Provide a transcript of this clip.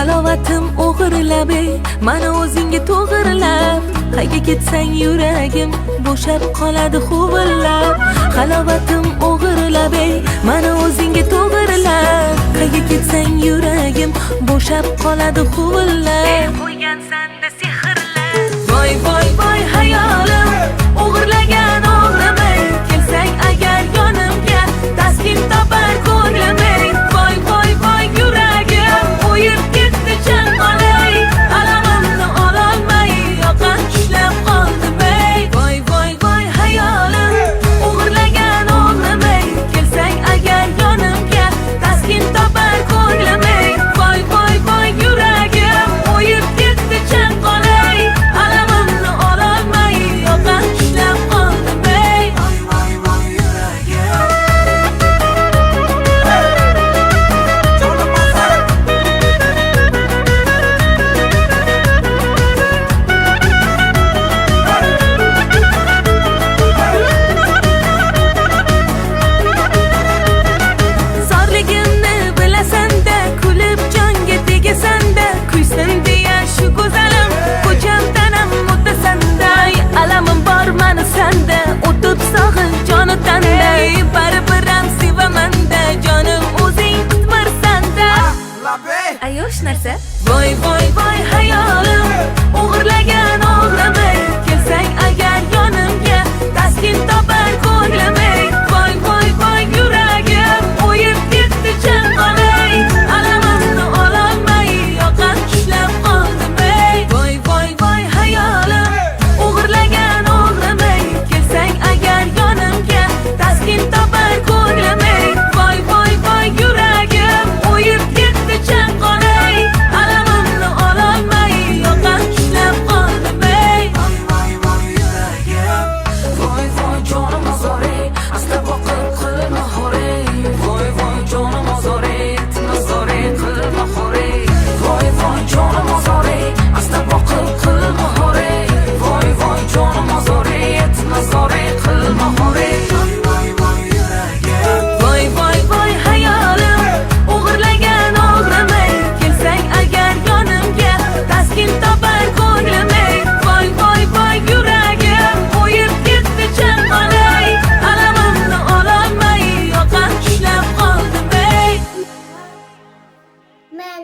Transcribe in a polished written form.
Halovatim o'g'irlab, mana o'zingga to'g'irlab, qayga ketsang yuragim bo'shab qoladi huvillab. Halovatim o'g'irlab, mana o'zingga to'g'irlab, qayga ketsang yuragim bo'shab qoladi huvillab. Qo'ygansan-da sehrlab. Voy voy voy hayolim, o'g'irlagan o'g'rimay, kelsang agar yonimga taskin topar ko'nglim. Voy voy voy yuragim o'yib ketdi chanqolay, alamimni ololmay yoqam ushlab qoldim. Voy voy voy hayolim, o'g'irlagan o'g'rimay, kelsang agar yonimga taskin topar ko'nglim. Voy voy voy yuragim o'yib ketdi chanqolay, alamimni ololmay yoqam ushlab qoldim. Voy voy voy yuragim. Zorligimni bilasan-da, kulib jonga tegasan-da, kuysin deya shu go'zalim ko'cham tanam o'tasan-da. Alamim bor mani sanda, o'tib sog'in joni tanda, baribir ham sevaman-da, jonim o'zing qutmarsan-da. Ayosh narsa. Voy voy voy hayolim, o'g'irlagan o'g'rimay, kelsang agar yonimga taskin topar ko'nglim. Voy voy voy yuragim o'yib ketdi chanqolay, alamimni ololmay yoqam ushlab qoldim. Voy voy voy hayolim, o'g'irlagan o'g'rimay, kelsang agar yonimga taskin topar ko'nglim. Voy voy voy yuragim o'yib ketdi chanqolay, alamimni ololmay yoqam ushlab qoldim. Voy voy voy yuragim. Voy voy jonim ozori, asta boqib qilma xori. Voy voy jonim ozori, nazori qilma xori. Voy voy jonim ozori, asta boqib qilma xori. Voy voy jonim ozori, nazori qilma xori. Voy voy yuragim. Voy voy voy hayolim, o'g'irlagan o'g'rimay, kelsang agar yonimga taskin topar ko'nglim. Voy voy voy yuragim o'yib ketdi chanqolay, alamimni ololmay yoqam ushlab qoldim. Men